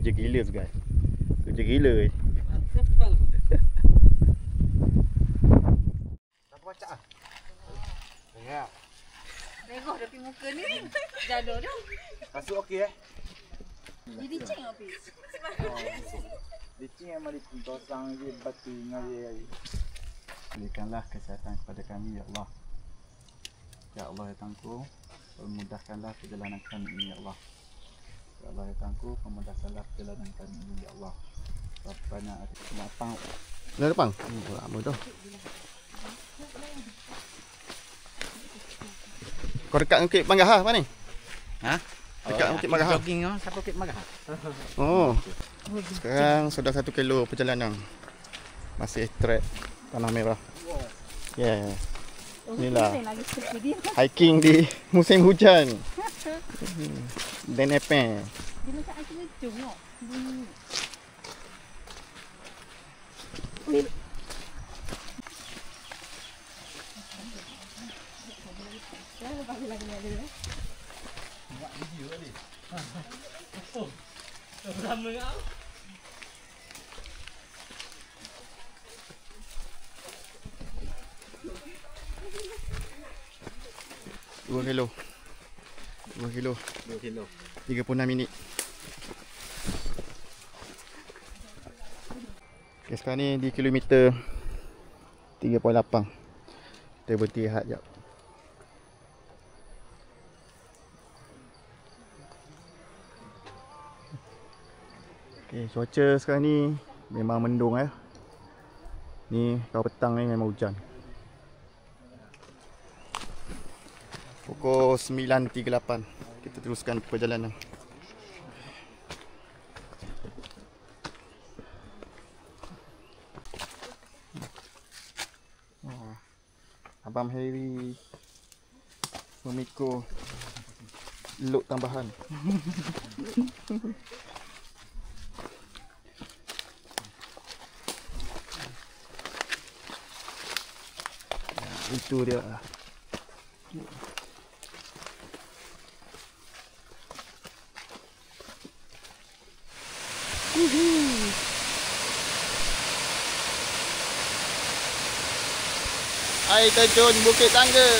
Kerja gila guys. Kerja gila Tak baca ah. Ya. Tengok tapi muka ni jadul dah. Kasut okey Jadi ceng habis. Licin yang mari tosang je batu ngari. Berikanlah kesihatan kepada kami ya Allah. Ya Allah ya Tuhanku, permudahkanlah perjalanan kami ini ya Allah. Ya Allah ya Tuhanku, permudahkanlah perjalanan kami ini ya Allah. Rabbana atina lapang. Dah lapang? Lama dah. Kau dekat Bukit Manggahar apa ni? Ha? Dekat Bukit Manggahar. Jogging oh, siapa Bukit Manggahar? Oh. Sekarang sudah 1 kilo perjalanan. Masih trek Tanah Merah. Yeah. Inilah hiking di musim hujan. Dan Epeng. Dia macam aku tengok. Lama kau. Dua kilo. 36 minit. Okay, sekarang ni di kilometer 3.8. Kita berhenti rehat sekejap. Okay, cuaca sekarang ni memang mendung Ni kalau petang ni memang hujan. Pukul 9.38. Kita teruskan perjalanan. Abang Harry memikul load tambahan. Itu dia. Air terjun Bukit Tangga.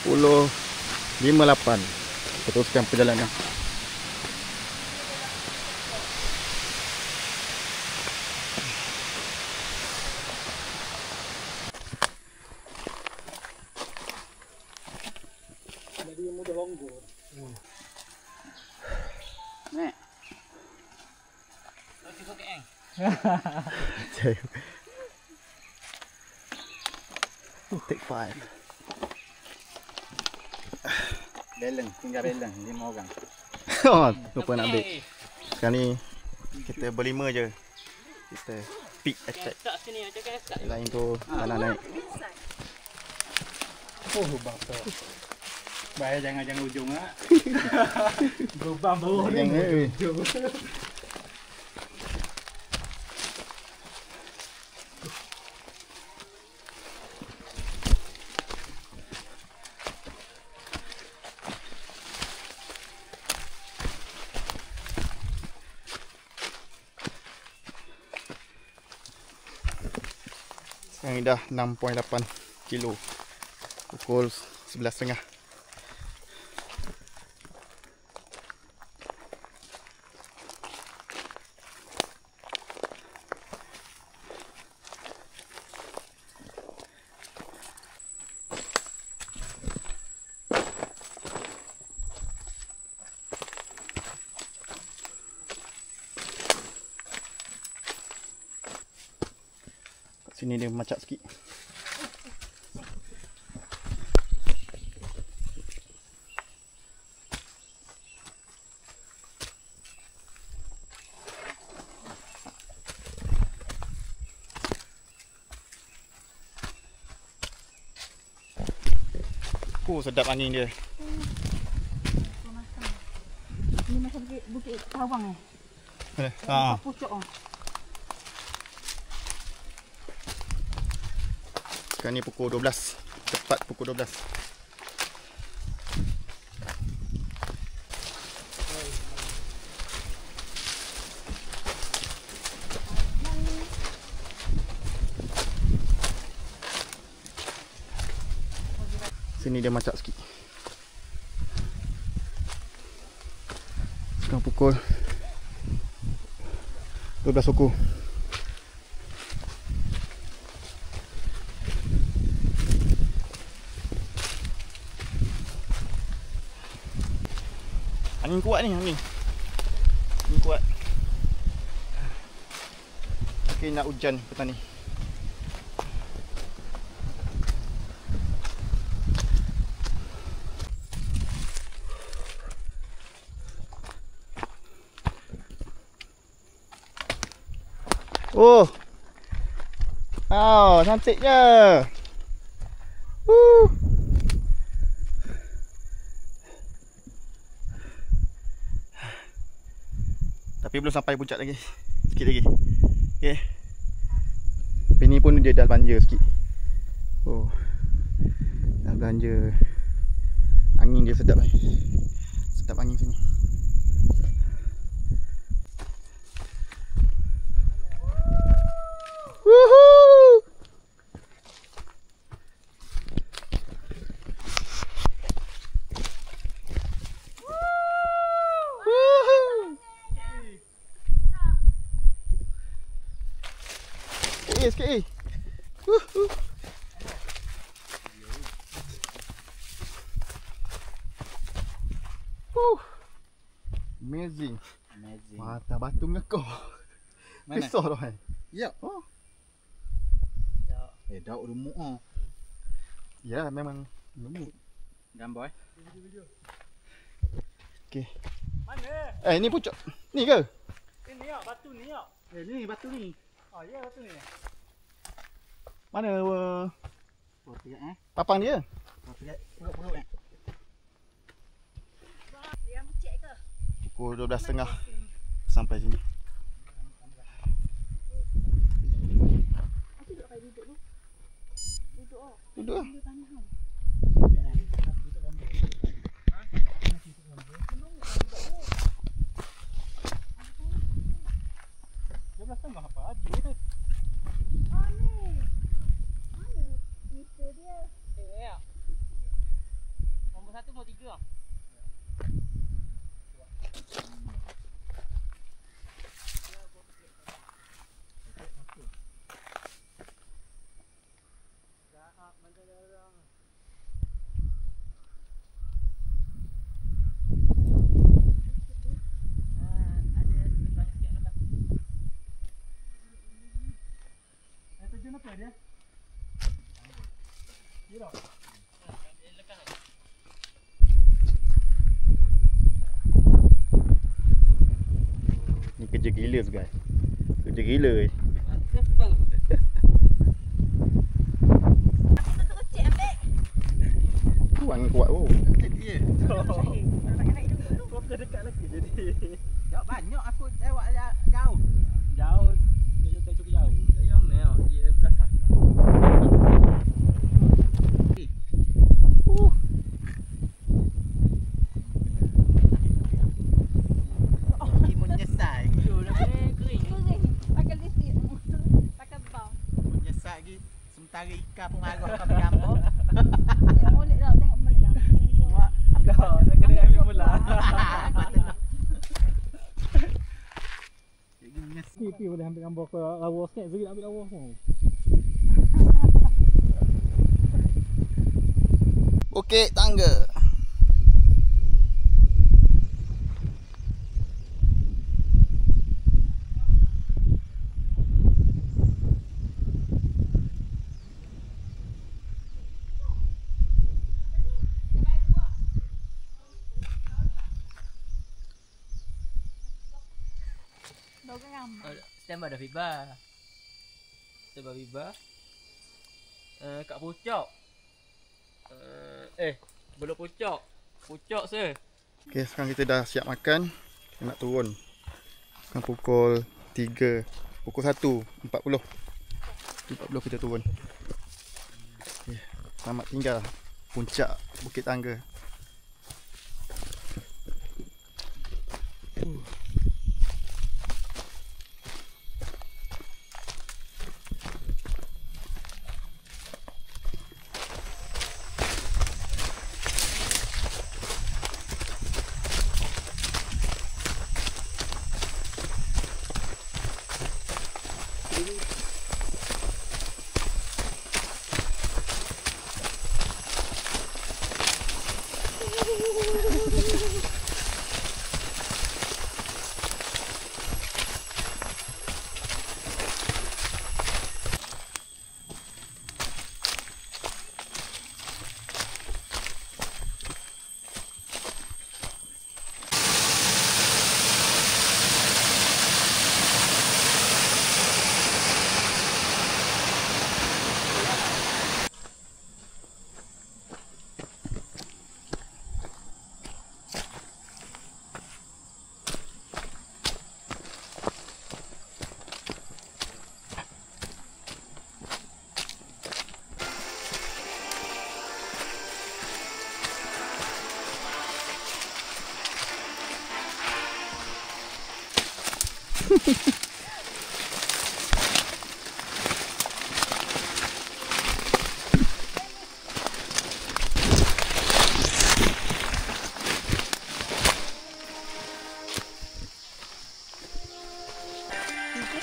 Pukul 5.08. Teruskan perjalanan. Jadi mudah longgo. Nek. Okey kok eng. Take 5. Beleng, tinggal beleng 5 orang. Oh, lupa nak ambil. Sekarang ni kita berlima je. Kita peak attack. Tak sini macam kan tak. Lain tu tanah naik. Oh, bangsa. Bahaya jangan ujung ah. Beban bawah ni. Sekarang ni dah 6.8 kilo. Pukul 11.30. Sini dia macak sikit. Oh, sedap angin dia. Ini macam bukit Tawang eh. Ha. Pucuk oh. Sekarang ni pukul 12. Tepat pukul 12. Sini dia macam sikit. Sekarang pukul 12 suku. Angin kuat ni, angin kuat. Okay, nak hujan petang ni. Oh, oh, cantiknya. Tapi belum sampai puncak lagi. Sikit lagi. Okay. Tapi ni pun dia dah belanja sikit. Oh, dah belanja. Angin dia sedap ni. Sedap angin sini. Woohoo! Sikit. Amazing. Mata batu ngekor. Mana? Pisau dah kan. Ya. Oh. Daun remuk ah. Ya, memang lemut. Gambar Okey. Mana? Ni pucuk. Ni ke? Ini ya, batu ni ya. ni batu ni. Oh, ya batu ni. Mana Oh, tengok papang dia? Oh, tengok perut Yang becek ke? Pukul 12.30 sampai sini. Aku duduk duduk tu. Duduk oh. Duduk lah. Duduk tanah tau. Dia belah tengah apa aja tu. Oh ni. Mana meter dia? Ya. Nombor 1 nombor 3 ah. Ni kerja gila guys. Kerja gila eh. Tutup kecil ambil. Tu angin kuat oh. dia. Kau dekat lagi jadi. Jauh banyak aku lewat jauh. Jauh. Dia cukup jauh. Yang ni dia belakang. Timun nyesai. Yo dah kering. Kering. Pakai listrik. Pakai bau. Timun nyesai lagi. Sementara ikan pun marah kau gambar. Molek dah. Tengok molek dah. Dah, dah kena ambil mula. Pipi boleh ambil gambar ke lawas ni. Zuri ambil lawas ni. Okey, tangga. Stand by dah Fiba. Stand by Fiba. Kat pucuk. Belum pucuk. Pucuk se. Okay, sekarang kita dah siap makan. Kita nak turun. Sekarang pukul 3. Pukul 1.40. 40 kita turun. Okay, selamat tinggal puncak Bukit Tangga.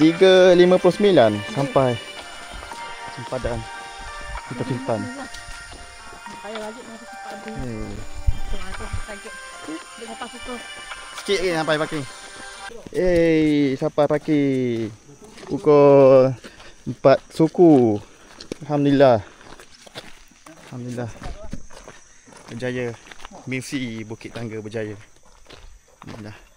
.359 sampai sempadan kita simpan. Payah lagi nak cepat tu. Aku kaget. Dengan pasukan. Sikit lagi sampai parking. Sampai parking. Pukul 4 suku. Alhamdulillah. Alhamdulillah. Berjaya. Misi Bukit Tangga berjaya. Alhamdulillah.